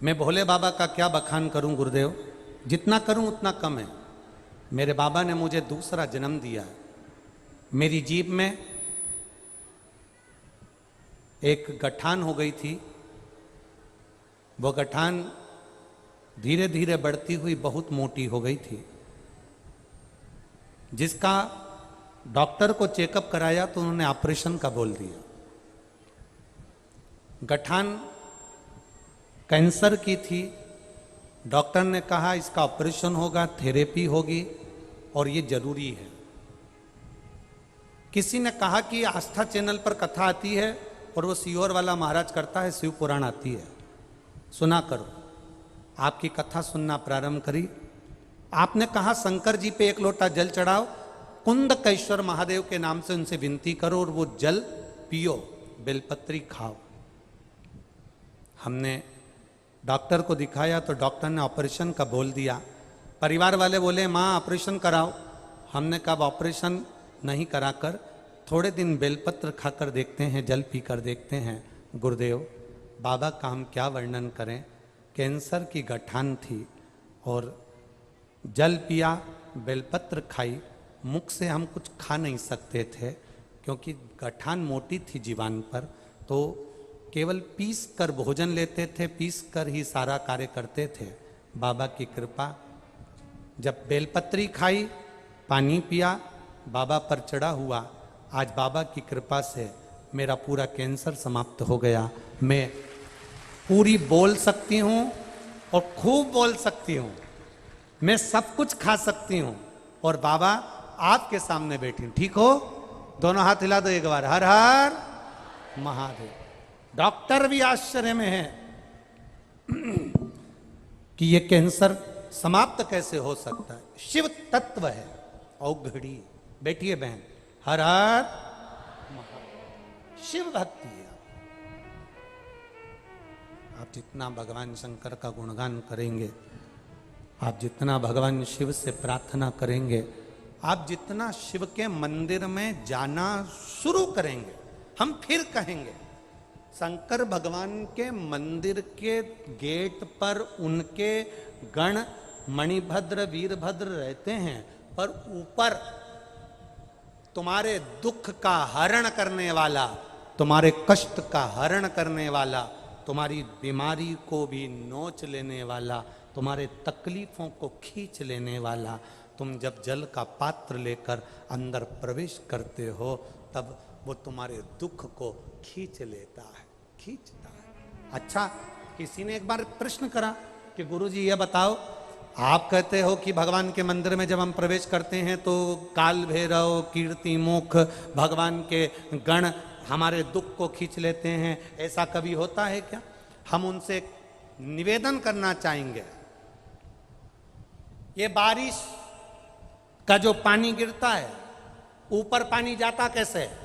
मैं भोले बाबा का क्या बखान करूं गुरुदेव, जितना करूं उतना कम है। मेरे बाबा ने मुझे दूसरा जन्म दिया है। मेरी जीभ में एक गठान हो गई थी। वो गठान धीरे धीरे बढ़ती हुई बहुत मोटी हो गई थी, जिसका डॉक्टर को चेकअप कराया तो उन्होंने ऑपरेशन का बोल दिया। गठान कैंसर की थी। डॉक्टर ने कहा इसका ऑपरेशन होगा, थेरेपी होगी और ये जरूरी है। किसी ने कहा कि आस्था चैनल पर कथा आती है और वो सीहोर वाला महाराज करता है, शिव पुराण आती है, सुना करो। आपकी कथा सुनना प्रारंभ करी। आपने कहा शंकर जी पे एक लोटा जल चढ़ाओ, कुंदकेश्वर महादेव के नाम से उनसे विनती करो और वो जल पियो, बेलपत्री खाओ। हमने डॉक्टर को दिखाया तो डॉक्टर ने ऑपरेशन का बोल दिया। परिवार वाले बोले माँ ऑपरेशन कराओ। हमने कहा ऑपरेशन नहीं कराकर थोड़े दिन बेलपत्र खाकर देखते हैं, जल पीकर देखते हैं। गुरुदेव बाबा का हम क्या वर्णन करें। कैंसर की गठान थी और जल पिया, बेलपत्र खाई। मुख से हम कुछ खा नहीं सकते थे क्योंकि गठान मोटी थी जीवान पर, तो केवल पीस कर भोजन लेते थे, पीस कर ही सारा कार्य करते थे। बाबा की कृपा, जब बेलपत्री खाई, पानी पिया, बाबा पर चढ़ा हुआ, आज बाबा की कृपा से मेरा पूरा कैंसर समाप्त हो गया। मैं पूरी बोल सकती हूँ और खूब बोल सकती हूँ, मैं सब कुछ खा सकती हूँ और बाबा आपके सामने बैठी हूँ। ठीक हो? दोनों हाथ हिला दो एक बार, हर हर महादेव। डॉक्टर भी आश्चर्य में है कि ये कैंसर समाप्त कैसे हो सकता है। शिव तत्व है औघड़ी। बैठिए बहन, हर हर महादेव। शिव भक्ति है। आप जितना भगवान शंकर का गुणगान करेंगे, आप जितना भगवान शिव से प्रार्थना करेंगे, आप जितना शिव के मंदिर में जाना शुरू करेंगे, हम फिर कहेंगे शंकर भगवान के मंदिर के गेट पर उनके गण मणिभद्र वीरभद्र रहते हैं, पर ऊपर तुम्हारे दुख का हरण करने वाला, तुम्हारे कष्ट का हरण करने वाला, तुम्हारी बीमारी को भी नोच लेने वाला, तुम्हारे तकलीफों को खींच लेने वाला, तुम जब जल का पात्र लेकर अंदर प्रवेश करते हो तब वो तुम्हारे दुख को खींच लेता है, खींचता है। अच्छा, किसी ने एक बार प्रश्न करा कि गुरुजी ये बताओ, आप कहते हो कि भगवान के मंदिर में जब हम प्रवेश करते हैं तो काल भैरव, कीर्ति मुख, भगवान के गण हमारे दुख को खींच लेते हैं, ऐसा कभी होता है क्या? हम उनसे निवेदन करना चाहेंगे, ये बारिश का जो पानी गिरता है, ऊपर पानी जाता कैसे है?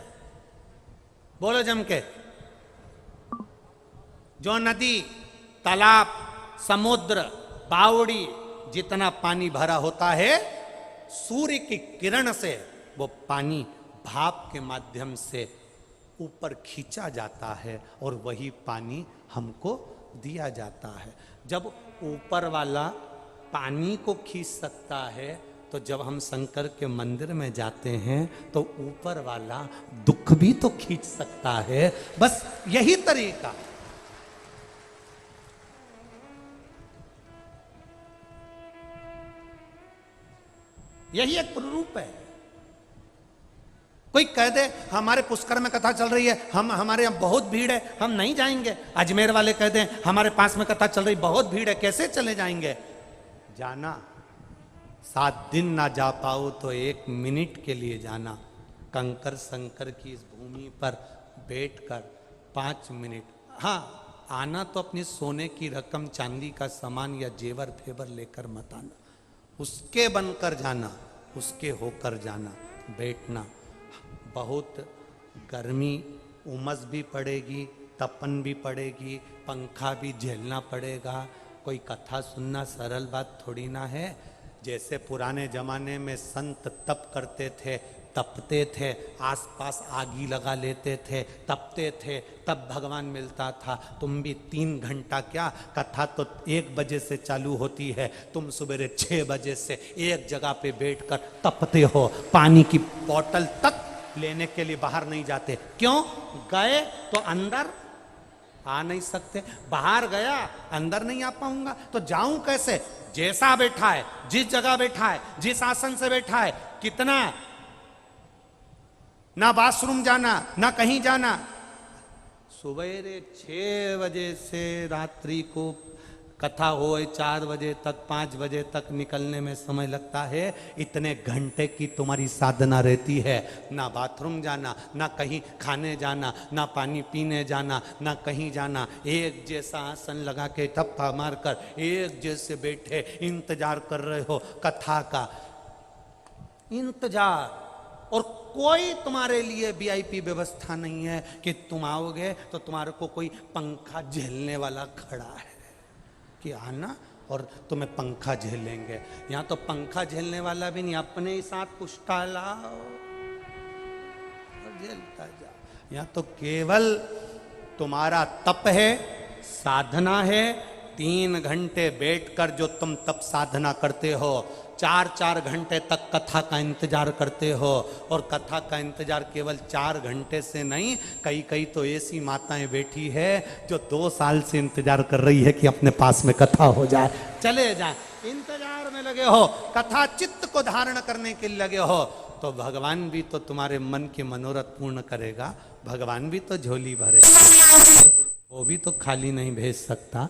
बोलो जम के। जो नदी, तालाब, समुद्र, बावड़ी, जितना पानी भरा होता है, सूर्य की किरण से वो पानी भाप के माध्यम से ऊपर खींचा जाता है और वही पानी हमको दिया जाता है। जब ऊपर वाला पानी को खींच सकता है तो जब हम शंकर के मंदिर में जाते हैं तो ऊपर वाला दुख भी तो खींच सकता है। बस यही तरीका। यही एक रूप है। कोई कह दे हमारे पुष्कर में कथा चल रही है, हमारे यहां बहुत भीड़ है, हम नहीं जाएंगे। अजमेर वाले कह दें हमारे पास में कथा चल रही, बहुत भीड़ है, कैसे चले जाएंगे? जाना, 7 दिन ना जा पाओ तो 1 मिनट के लिए जाना। कंकर शंकर की इस भूमि पर बैठकर 5 मिनट, हाँ आना तो अपनी सोने की रकम, चांदी का सामान या जेवर फेवर लेकर मत आना, उसके बनकर जाना, उसके होकर जाना। बैठना, बहुत गर्मी, उमस भी पड़ेगी, तपन भी पड़ेगी, पंखा भी झेलना पड़ेगा। कोई कथा सुनना सरल बात थोड़ी ना है। जैसे पुराने जमाने में संत तप करते थे, तपते थे, आसपास आगी लगा लेते थे, तपते थे, तब भगवान मिलता था। तुम भी 3 घंटा क्या, कथा तो 1 बजे से चालू होती है, तुम सवेरे 6 बजे से एक जगह पे बैठकर तपते हो, पानी की बोतल तक लेने के लिए बाहर नहीं जाते। क्यों? गए तो अंदर आ नहीं सकते, बाहर गया अंदर नहीं आ पाऊंगा तो जाऊं कैसे? जैसा बैठा है, जिस जगह बैठा है, जिस आसन से बैठा है, कितना, ना बाथरूम जाना ना कहीं जाना, सवेरे 6 बजे से रात्रि को कथा हो 4 बजे तक 5 बजे तक निकलने में समय लगता है। इतने घंटे की तुम्हारी साधना रहती है, ना बाथरूम जाना, ना कहीं खाने जाना, ना पानी पीने जाना, ना कहीं जाना, एक जैसा आसन लगा के ठप्पा मारकर एक जैसे बैठे इंतजार कर रहे हो कथा का, इंतजार। और कोई तुम्हारे लिए वीआईपी व्यवस्था नहीं है कि तुम आओगे तो तुम्हारे को कोई पंखा झेलने वाला खड़ा है कि आना और तुम्हें पंखा झेलेंगे। यहाँ तो पंखा झेलने वाला भी नहीं, अपने ही साथ पुष्टा लाओ और झेलता जाओ। यहाँ तो केवल तुम्हारा तप है, साधना है। 3 घंटे बैठकर जो तुम तप साधना करते हो, 4-4 घंटे तक कथा का इंतजार करते हो, और कथा का इंतजार केवल 4 घंटे से नहीं, कई कई तो ऐसी माताएं बैठी है जो 2 साल से इंतजार कर रही है कि अपने पास में कथा हो जाए, चले जाए, इंतजार में लगे हो, कथा चित्त को धारण करने के लिए लगे हो, तो भगवान भी तो तुम्हारे मन के मनोरथ पूर्ण करेगा, भगवान भी तो झोली भरेगा, वो भी तो खाली नहीं भेज सकता।